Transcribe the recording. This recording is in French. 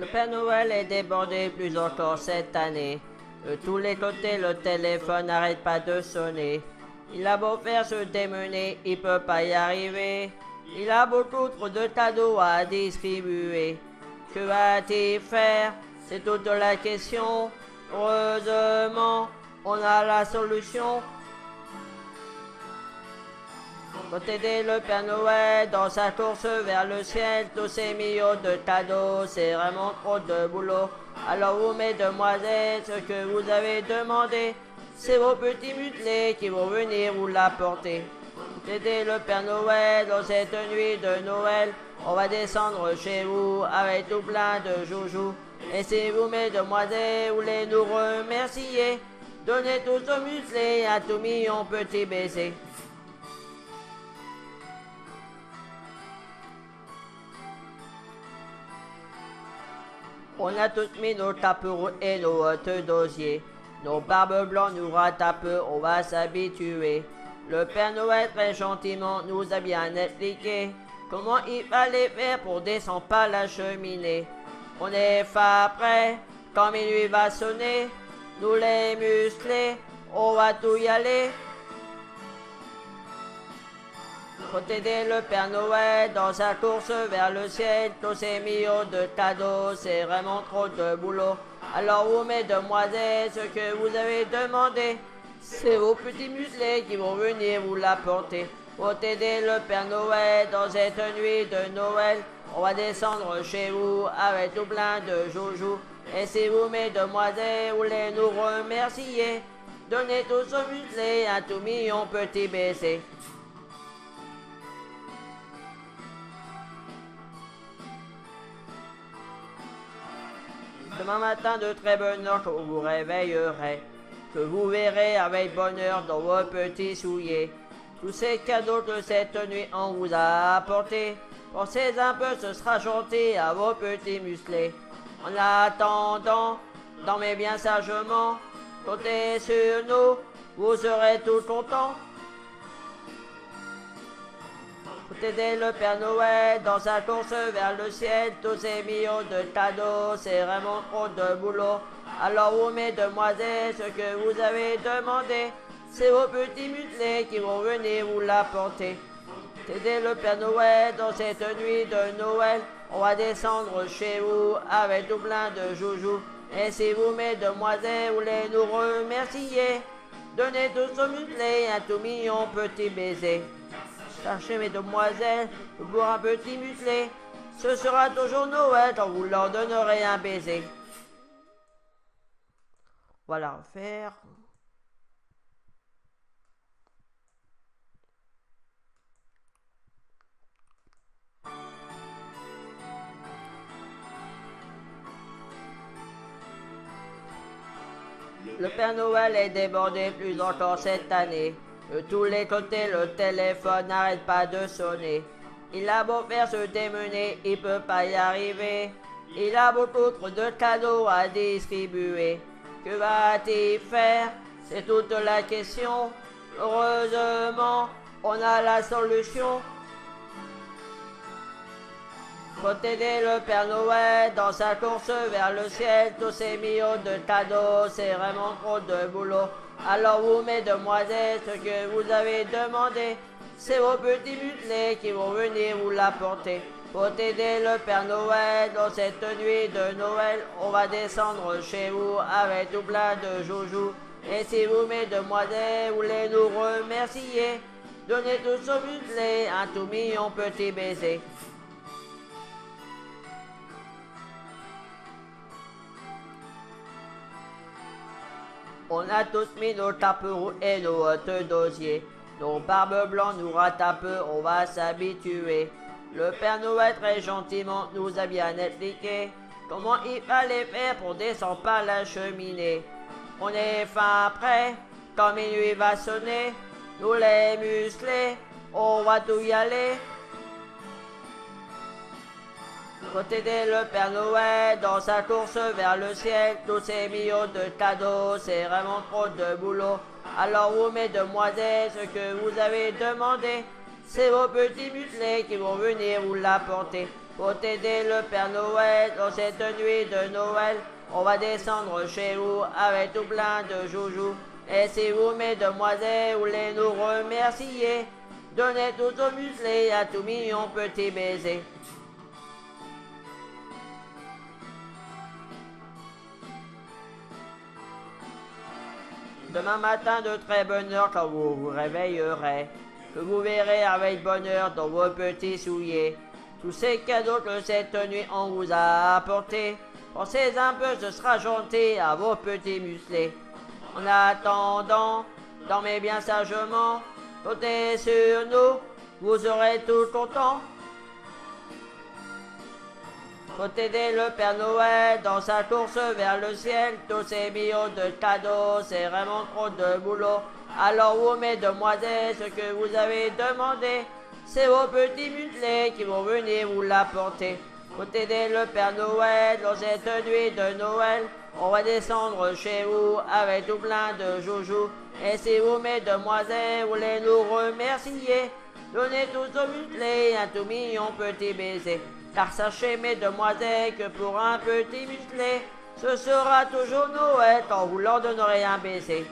Le Père Noël est débordé plus encore cette année. De tous les côtés, le téléphone n'arrête pas de sonner. Il a beau faire se démener, il peut pas y arriver. Il a beaucoup trop de cadeaux à distribuer. Que va-t-il faire? C'est toute la question. Heureusement, on a la solution. Faut aider le Père Noël dans sa course vers le ciel. Tous ces millions de cadeaux, c'est vraiment trop de boulot. Alors vous, mesdemoiselles, ce que vous avez demandé, c'est vos petits muselés qui vont venir vous l'apporter. Faut aider le Père Noël dans cette nuit de Noël. On va descendre chez vous avec tout plein de joujoux. Et si vous, mesdemoiselles, voulez nous remercier, donnez tous vos muselés à tout million petits baisers. On a tous mis nos taperoux et nos hautes d'osier. Nos barbes blancs nous rattrapent, on va s'habituer. Le Père Noël très gentiment nous a bien expliqué comment il fallait faire pour descendre par la cheminée. On est pas prêt, quand minuit va sonner, nous les musclés, on va tout y aller. Faut aider le Père Noël dans sa course vers le ciel. Tous ces millions de cadeaux, c'est vraiment trop de boulot. Alors vous, mesdemoiselles, ce que vous avez demandé, c'est vos petits muselés qui vont venir vous l'apporter. Faut aider le Père Noël dans cette nuit de Noël. On va descendre chez vous avec tout plein de joujoux. Et si vous, mesdemoiselles, voulez nous remercier, donnez tous vos muselés à tout million petits baisers. Demain matin de très bonne heure quand vous vous réveillerez, que vous verrez avec bonheur dans vos petits souliers tous ces cadeaux que cette nuit on vous a apportés. Pensez un peu, ce sera gentil à vos petits musclés. En attendant, dormez bien sagement, comptez sur nous, vous serez tout contents. Faut aider le Père Noël dans sa course vers le ciel. Tous ces millions de cadeaux, c'est vraiment trop de boulot. Alors vous, mesdemoiselles, ce que vous avez demandé, c'est vos petits muselés qui vont venir vous l'apporter. Faut aider le Père Noël dans cette nuit de Noël. On va descendre chez vous avec tout plein de joujoux. Et si vous, mesdemoiselles, voulez nous remercier, donnez tous vos muselés à tout million petits baisers. Sachez, mesdemoiselles, pour un petit muselé, ce sera toujours Noël quand vous leur donnerez un baiser. Voilà, refaire. Le Père Noël est débordé plus encore cette année. De tous les côtés, le téléphone n'arrête pas de sonner. Il a beau faire se démener, il peut pas y arriver. Il a beaucoup trop de cadeaux à distribuer. Que va-t-il faire? C'est toute la question. Heureusement, on a la solution. Faut aider le Père Noël dans sa course vers le ciel. Tous ces millions de cadeaux, c'est vraiment trop de boulot. Alors vous, mesdemoiselles, ce que vous avez demandé, c'est vos petits muselés qui vont venir vous l'apporter. Faut aider le Père Noël dans cette nuit de Noël. On va descendre chez vous avec tout plein de joujoux. Et si vous, mesdemoiselles, voulez nous remercier, donnez tous vos muselés à tout million petits baisers. On a tous mis nos taperoux et nos hautes d'osier. Nos barbes blancs nous rattrapent, on va s'habituer. Le Père Noël très gentiment nous a bien expliqué comment il fallait faire pour descendre par la cheminée. On est fin prêt, quand minuit va sonner, nous les musclés, on va tout y aller. Faut aider le Père Noël dans sa course vers le ciel. Tous ces millions de cadeaux, c'est vraiment trop de boulot. Alors vous, mesdemoiselles, ce que vous avez demandé, c'est vos petits muselés qui vont venir vous l'apporter. Pour t'aider le Père Noël dans cette nuit de Noël, on va descendre chez vous avec tout plein de joujoux. Et si vous, mesdemoiselles, voulez nous remercier, donnez tous aux musclés un tout mignon petit baiser. Demain matin de très bonne heure quand vous vous réveillerez, que vous verrez avec bonheur dans vos petits souliers tous ces cadeaux que cette nuit on vous a apportés. Pensez un peu, ce sera gentil à vos petits musclés. En attendant, dormez bien sagement, comptez sur nous, vous aurez tout content. Faut aider le Père Noël dans sa course vers le ciel. Tous ces millions de cadeaux, c'est vraiment trop de boulot. Alors vous, mesdemoiselles, ce que vous avez demandé, c'est vos petits musclés qui vont venir vous l'apporter. Faut aider le Père Noël dans cette nuit de Noël. On va descendre chez vous avec tout plein de joujoux. Et si vous, mesdemoiselles, voulez nous remercier, donnez tous aux musclés un tout mignon petit baiser. Car sachez, mesdemoiselles, que pour un petit musclé, ce sera toujours Noël quand vous leur donnerez un baiser.